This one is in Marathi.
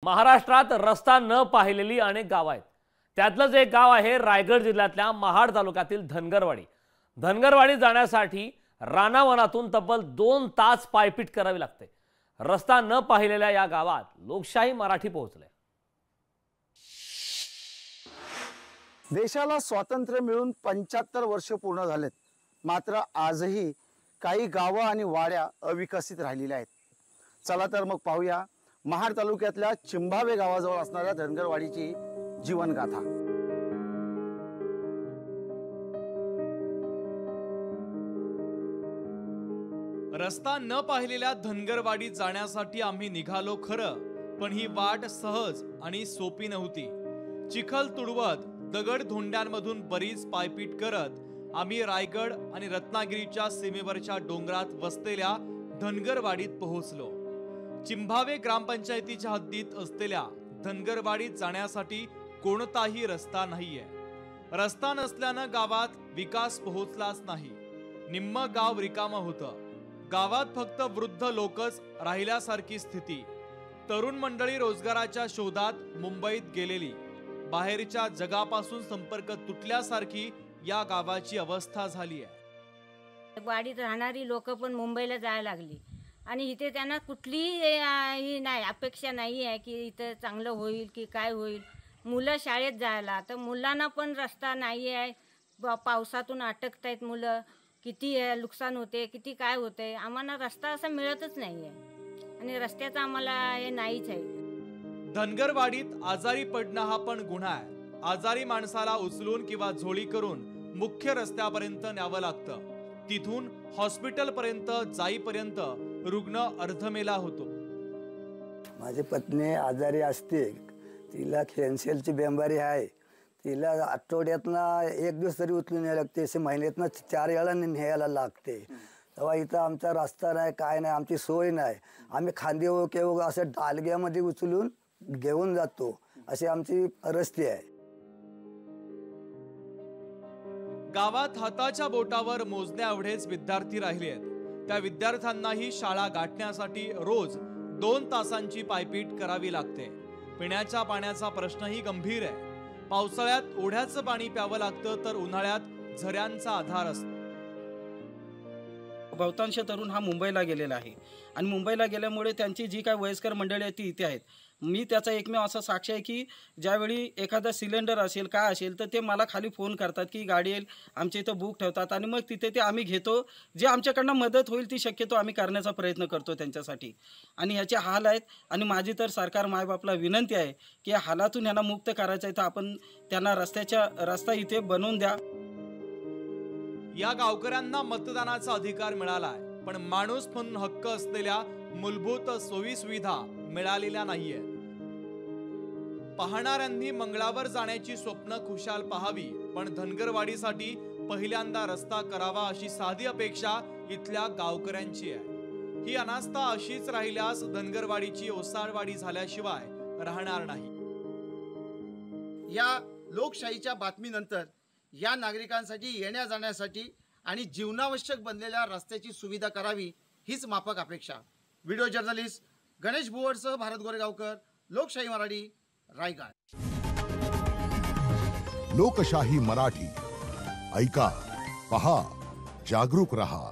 महाराष्ट्रात रस्ता न पाहिलेली अनेक गाव आहेत। त्यातलंच एक गाव आहे रायगड जिल्ह्यातल्या महाड तालुक्यातील धनगरवाडी। धनगरवाडी जाण्यासाठी रानावनातून तब्बल 2 तास पायपीट करावी लागते। रस्ता न पाहिलेल्या या गावात लोकशाही मराठी पोहोचले। देशाला स्वातंत्र्य मिळून 75 वर्ष पूर्ण झालेत, मात्र आजही काही गावं आणि वाड्या अविकसित राहिलेल्या आहेत। चला तर मग पाहूया महाड तालुक्यातल्या चिंभावे गावाजवळ असणाऱ्या धनगरवाडीची जीवनगाथा। रस्ता न पाहिलेल्या धनगरवाडीत जाण्यासाठी आम्ही निघालो खरं, पण ही वाट सहज आणि सोपी नव्हती। चिखल तुडवत दगड धोंड्यांमधून बरीच पायपीट करत आम्ही रायगड आणि रत्नागिरीच्या सीमेवरच्या डोंगरात वसलेल्या धनगरवाडीत पोहोचलो। चिंभावे ग्रामपंचायतीच्या हद्दीत असलेल्या धनगरवाडीत जाण्यासाठी कोणताही रस्ता नाहीये। रस्ता नसल्यानं गावात विकास पोहोचलाच नाही। निम्म गाव रिकामं होतं। गावात फक्त वृद्ध लोकच राहिल्यासारखी स्थिती। तरुण मंडळी रोजगाराच्या शोधात मुंबईत गेलेली। बाहेरच्या जगापासून संपर्क तुटल्यासारखी या गावाची अवस्था झाली आहे। वाडीत राहणारी लोक पण मुंबईला जायला लागली आणि इथे त्यांना कुठलीही नाही अपेक्षा नाही आहे की इथे चांगलं होईल की काय होईल। मुलं शाळेत जायला तर मुलांना पण रस्ता नाही आहे। पावसातून अटकतायत मुलं, किती नुकसान होते, किती काय होते। आम्हाला रस्ता असा मिळतच नाही आहे आणि रस्त्याचं आम्हाला हे नाहीच आहे। धनगरवाडीत आजारी पडणं हा पण गुन्हा आहे। आजारी माणसाला उचलून किंवा झोळी करून मुख्य रस्त्यापर्यंत न्यावं लागतं। तिथून हॉस्पिटल पर्यंत जाईपर्यंत रुग्ण अर्धमेला होतो। माझी पत्नी आजारी असते, तिला कॅन्सरची बिमारी आहे। तिला आठवड्यातनं 1 दिवस तरी उचलून न्यायला लागते, असे महिन्यातनं 4 वेळा न्यायला लागते। तेव्हा इथं आमचा रस्ता नाही, काय नाही, आमची सोय नाही। आम्ही खांदेव किंवा असं डालग्यामध्ये उचलून घेऊन जातो, अशी आमची परिस्थिती आहे। गावात हाताच्या बोटावर मोजण्या एवढेच विद्यार्थी राहिले आहेत। त्या विद्यार्थ्यांनाही शाळा गाठण्यासाठी रोज 2 तासांची पायपीट करावी लागते। पिण्याच्या पाण्याचा प्रश्नही गंभीर आहे। पावसाळ्यात ओढ्याचं पाणी प्यावं लागतं, तर उन्हाळ्यात झऱ्यांचा आधार असतो। बहुतांश तरुण हा मुंबईला गेलेला आहे आणि मुंबईला गेल्यामुळे त्यांची जी काय वयस्कर मंडळी आहे ती इथे आहेत। मी त्याचा एकमेव असा साक्ष आहे की ज्यावेळी एखादा सिलेंडर असेल काय असेल तर ते मला खाली फोन करतात की गाडी येईल, आमच्या इथं बुक ठेवतात आणि मग तिथे ते आम्ही घेतो। जे आमच्याकडनं मदत होईल ती शक्यतो आम्ही करण्याचा प्रयत्न करतो त्यांच्यासाठी। आणि ह्याचे हाल आहेत आणि माझी तर सरकार मायबापला विनंती आहे की या हालातून यांना मुक्त करायचं आहे, तर आपण त्यांना रस्ता इथे बनवून द्या। या गावकऱ्यांना मतदानाचा अधिकार मिळाला आहे, पण माणूस म्हणून हक्क असलेल्या मूलभूत सोयी सुविधा मिळालेल्या नाहीये। पाहणाऱ्यांनी मंगळावर जाण्याची स्वप्न खुशाल पाहावी, पण धनगरवाडीसाठी पहिल्यांदा रस्ता करावा अशी साधी अपेक्षा इथल्या गावकऱ्यांची आहे। ही अनास्था अशीच राहिल्यास धनगरवाडीची ओसाडवाडी झाल्याशिवाय राहणार नाही। या लोकशाहीच्या बातमीनंतर या नागरिकांसाठी येण्या जाण्यासाठी आणि जीवनावश्यक बनलेल्या रस्त्याची सुविधा करावी हीच माफक अपेक्षा। व्हिडिओ जर्नलिस्ट गणेश भुवडसह भारत गोरेगावकर, लोकशाही मराठी, रायगड। लोकशाही मराठी ऐका, पहा, जागरूक रहा।